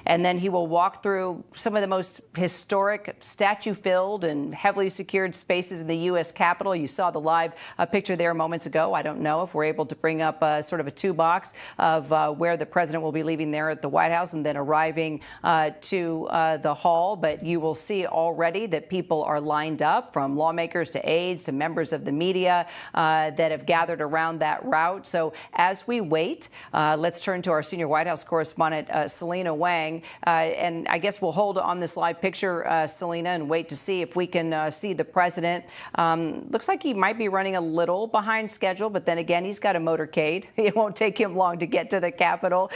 And then he will walk through some of the most historic, statue-filled and heavily secured spaces in the U.S. Capitol. You saw the live picture there moments ago. I don't know if we're able to bring up sort of a two-box of where the president will be leaving there at the White House and then arriving to the hall. But you will see already that people are lined up, from lawmakers to aides to members of the media that have gathered around that route. So as we wait, let's turn to our senior White House correspondent, Selena Wang. And I guess we'll hold on this live picture, Selena, and wait to see if we can see the president. Looks like he might be running a little behind schedule, but then again, he's got a motorcade. It won't take him long to get to the Capitol.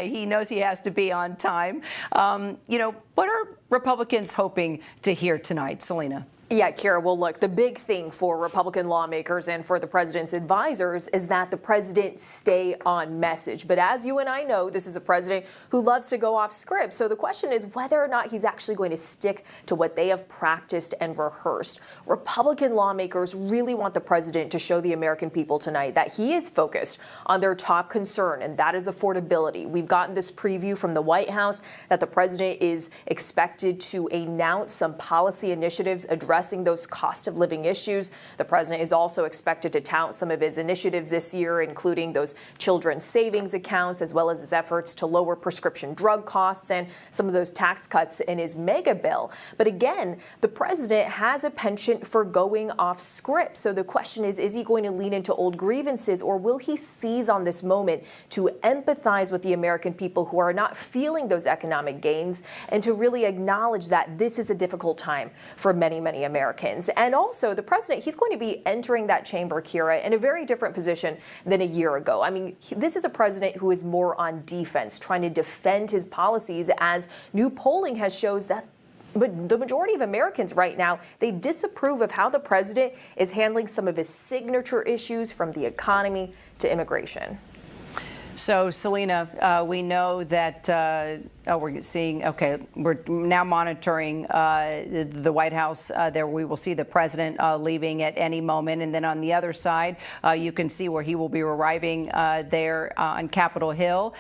He knows he has to be on time. What are Republicans hoping to hear tonight, Selena? Yeah, Kira, well, look, the big thing for Republican lawmakers and for the president's advisors is that the president stay on message. But as you and I know, this is a president who loves to go off script. So the question is whether or not he's actually going to stick to what they have practiced and rehearsed. Republican lawmakers really want the president to show the American people tonight that he is focused on their top concern, and that is affordability. We've gotten this preview from the White House that the president is expected to announce some policy initiatives addressing those cost of living issues. The president is also expected to tout some of his initiatives this year, including those children's savings accounts, as well as his efforts to lower prescription drug costs and some of those tax cuts in his mega bill. But again, the president has a penchant for going off script. So the question is he going to lean into old grievances, or will he seize on this moment to empathize with the American people who are not feeling those economic gains and to really acknowledge that this is a difficult time for many, many Americans? And also, the president, he's going to be entering that chamber, Kira, in a very different position than a year ago. I mean, this is a president who is more on defense, trying to defend his policies, as new polling has shows that the majority of Americans right now, they disapprove of how the president is handling some of his signature issues, from the economy to immigration. So, Selena, we know that we're now monitoring the White House. There we will see the president leaving at any moment. And then on the other side, you can see where he will be arriving there on Capitol Hill,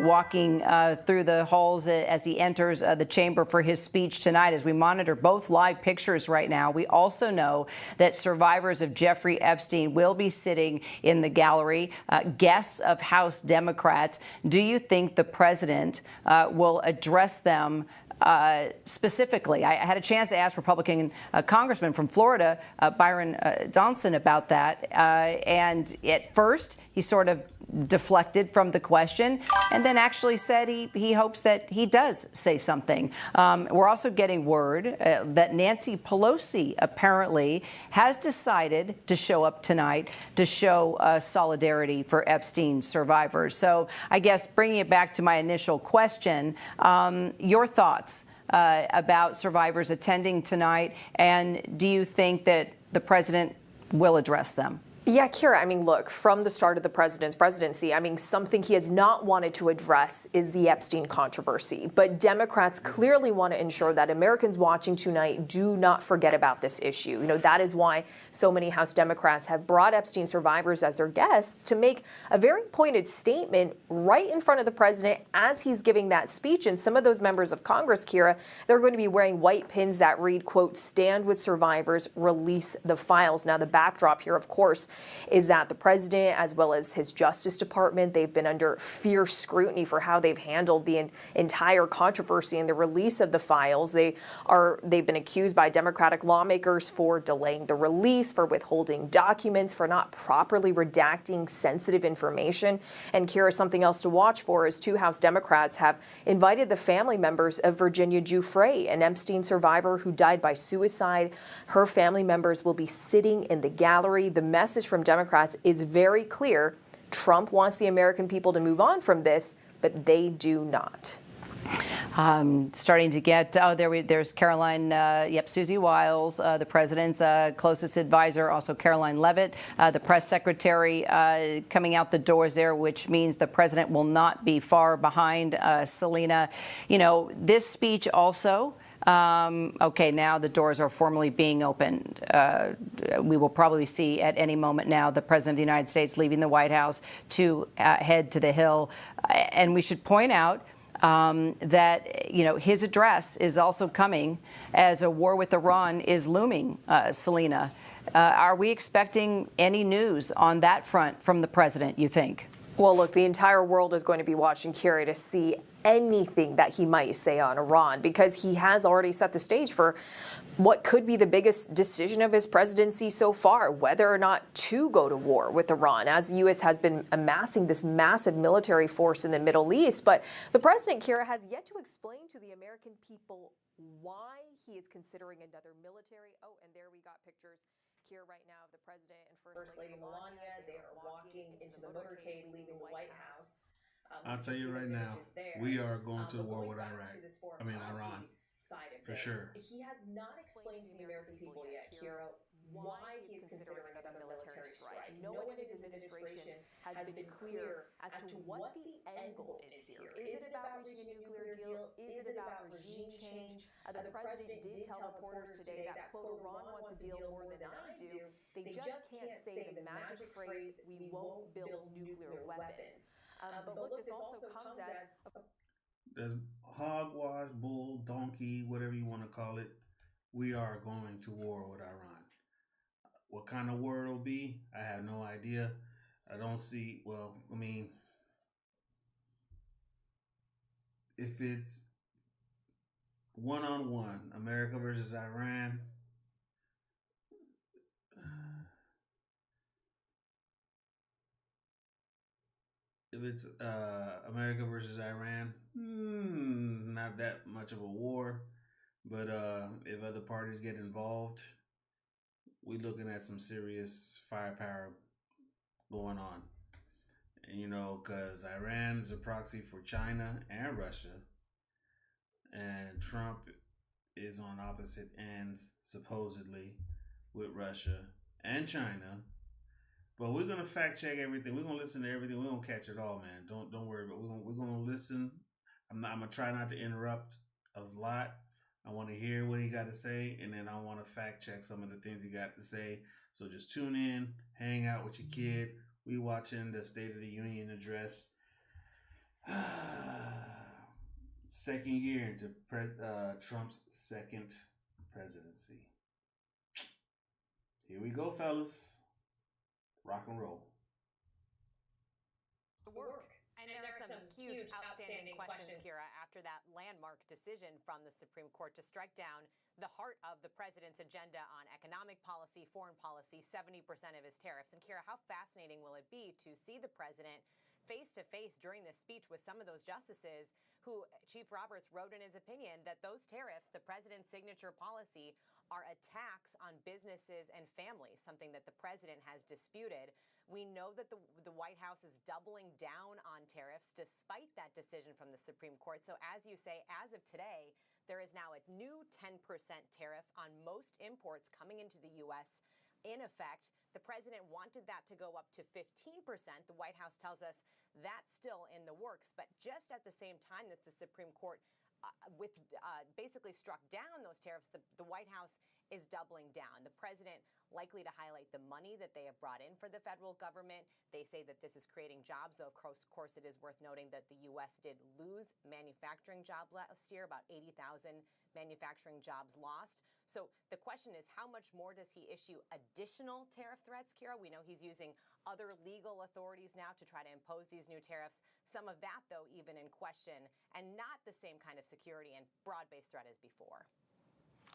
walking through the halls as he enters the chamber for his speech tonight. As we monitor both live pictures right now, we also know that survivors of Jeffrey Epstein will be sitting in the gallery, guests of House Democrats. Do you think the president will address them specifically? I had a chance to ask Republican Congressman from Florida, Byron Donson, about that. And at first, he sort of deflected from the question and then actually said he hopes that he does say something. We're also getting word that Nancy Pelosi apparently has decided to show up tonight to show solidarity for Epstein survivors. So I guess bringing it back to my initial question, your thoughts about survivors attending tonight, and do you think that the president will address them? Yeah, Kira, I mean, look, from the start of the president's presidency, I mean, something he has not wanted to address is the Epstein controversy. But Democrats clearly want to ensure that Americans watching tonight do not forget about this issue. You know, that is why so many House Democrats have brought Epstein survivors as their guests to make a very pointed statement right in front of the president as he's giving that speech. And some of those members of Congress, Kira, they're going to be wearing white pins that read, quote, "Stand with survivors, release the files." Now, the backdrop here, of course, is that the president, as well as his Justice Department, they've been under fierce scrutiny for how they've handled the entire controversy and the release of the files. They've been accused by Democratic lawmakers for delaying the release, for withholding documents, for not properly redacting sensitive information. And Kira, something else to watch for is two House Democrats have invited the family members of Virginia Giuffre, an Epstein survivor who died by suicide. Her family members will be sitting in the gallery. The message from Democrats is very clear. Trump wants the American people to move on from this, but they do not. Starting to get, there's Caroline, Susie Wiles, the president's closest advisor, also Caroline Leavitt, the press secretary, coming out the doors there, which means the president will not be far behind. Selena, you know, this speech also, okay, now the doors are formally being opened. We will probably see at any moment now the President of the United States leaving the White House to head to the Hill. And we should point out that, his address is also coming as a war with Iran is looming, Selena. Are we expecting any news on that front from the president, you think? Well, look, the entire world is going to be watching Kira to see anything that he might say on Iran, because he has already set the stage for what could be the biggest decision of his presidency so far, whether or not to go to war with Iran, as the U.S. has been amassing this massive military force in the Middle East. But the president, Kira, has yet to explain to the American people why he is considering another military. Oh, and there we got pictures here right now of the president and First Lady Melania. They are walking into the motorcade leaving the White House. I'll tell you right now, we are going to war with Iran, for sure. He has not explained to the American people yet, Kira, why he is considering another military strike. No one in his administration has been clear as to what the end goal is here. Is it about reaching a nuclear deal? Is it about regime change? The president did tell reporters today that, quote, Iran wants a deal more than I do. They just can't say the magic phrase, we won't build nuclear weapons. But look, this also comes as There's hogwash, bull, donkey, whatever you want to call it. We are going to war with Iran. What kind of war it'll be, I have no idea. I don't see, if it's one on one, America versus Iran, if it's America versus Iran, not that much of a war. But if other parties get involved, we're looking at some serious firepower going on. And, because Iran is a proxy for China and Russia, and Trump is on opposite ends, supposedly, with Russia and China. But we're gonna fact check everything. We're gonna listen to everything. We're gonna catch it all, man. Don't worry. But we're gonna listen. I'm gonna try not to interrupt a lot. I want to hear what he got to say, and then I want to fact check some of the things he got to say. So just tune in, hang out with your kid. We watching the State of the Union address. Second year into Trump's second presidency. Here we go, fellas. Rock and roll. Work. And there are some huge outstanding questions, Kira, after that landmark decision from the Supreme Court to strike down the heart of the president's agenda on economic policy, foreign policy, 70% of his tariffs. And Kira, how fascinating will it be to see the president face to face during this speech with some of those justices who Chief Roberts wrote in his opinion that those tariffs, the president's signature policy, are a tax on businesses and families, something that the president has disputed. We know that the White House is doubling down on tariffs despite that decision from the Supreme Court. So as you say, as of today, there is now a new 10% tariff on most imports coming into the U.S. in effect. The president wanted that to go up to 15%. The White House tells us that's still in the works. But just at the same time that the Supreme Court basically struck down those tariffs, the White House is doubling down. The president likely to highlight the money that they have brought in for the federal government. They say that this is creating jobs, though of course it is worth noting that the U.S. did lose manufacturing jobs last year, about 80,000 manufacturing jobs lost. So the question is, how much more does he issue additional tariff threats, Kira? We know he's using other legal authorities now to try to impose these new tariffs. Some of that, though, even in question, and not the same kind of security and broad-based threat as before.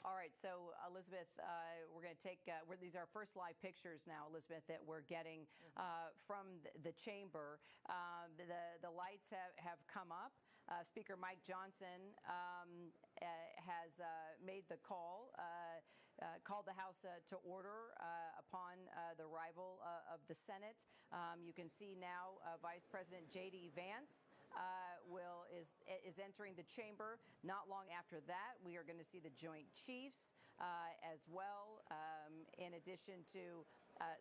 All right, so Elizabeth, we're going to take, these are our first live pictures now, Elizabeth, that we're getting from the chamber. The lights have come up. Speaker Mike Johnson has made the call, called the House to order upon the arrival of the Senate. You can see now Vice President J.D. Vance is entering the chamber. Not long after that, we are going to see the Joint Chiefs as well, in addition to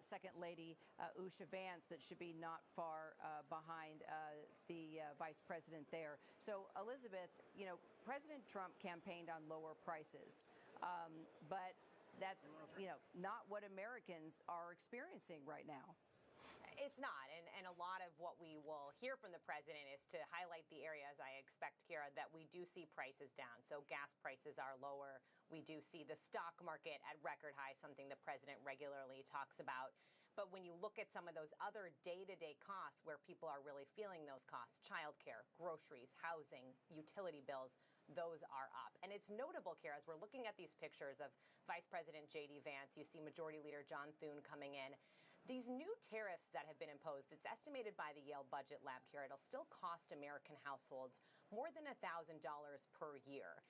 Second Lady Usha Vance, that should be not far behind the Vice President there. So, Elizabeth, President Trump campaigned on lower prices, but that's not what Americans are experiencing right now. It's not, and a lot of what we will hear from the president is to highlight the areas, I expect, Kira, that we do see prices down. So gas prices are lower. We do see the stock market at record highs, something the president regularly talks about. But when you look at some of those other day-to-day costs where people are really feeling those costs, childcare, groceries, housing, utility bills, those are up. And it's notable, Kira, as we're looking at these pictures of Vice President J.D. Vance, you see Majority Leader John Thune coming in. These new tariffs that have been imposed, it's estimated by the Yale Budget Lab, Kira, it'll still cost American households more than $1,000 per year.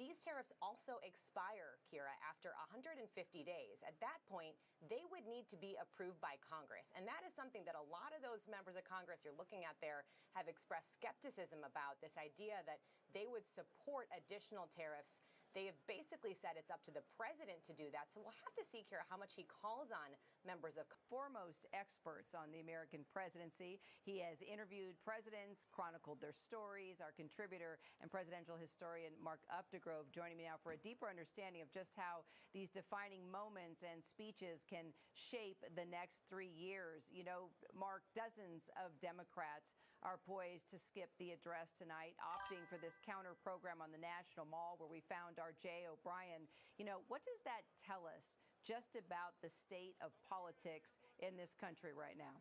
These tariffs also expire, Kira, after 150 days. At that point, they would need to be approved by Congress. And that is something that a lot of those members of Congress you're looking at there have expressed skepticism about, this idea that they would support additional tariffs. They have basically said it's up to the president to do that. So we'll have to see, Kira, how much he calls on members of foremost experts on the American presidency. He has interviewed presidents, chronicled their stories. Our contributor and presidential historian Mark Updegrove joining me now for a deeper understanding of just how these defining moments and speeches can shape the next 3 years. You know, Mark, dozens of Democrats are poised to skip the address tonight, opting for this counter program on the National Mall where we found our Jay O'Brien. You know, what does that tell us just about the state of politics in this country right now?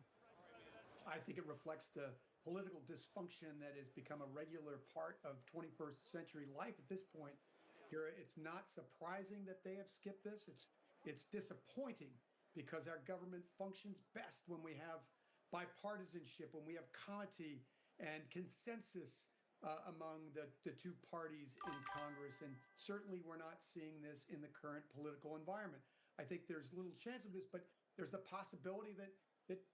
I think it reflects the political dysfunction that has become a regular part of 21st century life at this point. It's not surprising that they have skipped this. It's disappointing because our government functions best when we have bipartisanship, when we have comity and consensus among the two parties in Congress. And certainly we're not seeing this in the current political environment. I think there's little chance of this, but there's the possibility that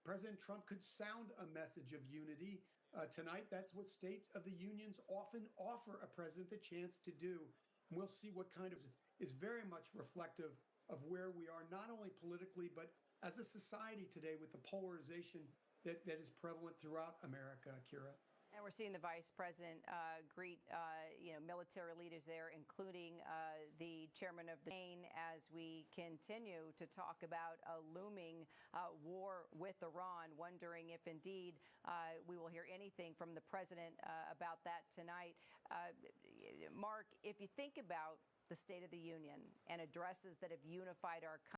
President Trump could sound a message of unity tonight. That's what State of the Unions often offer a president the chance to do. And we'll see what kind of is very much reflective of where we are, not only politically, but as a society today with the polarization that is prevalent throughout America, Kira. And we're seeing the vice president greet, military leaders there, including the chairman of the Maine, as we continue to talk about a looming war with Iran, wondering if indeed we will hear anything from the president about that tonight. Mark, if you think about the State of the Union and addresses that have unified our country,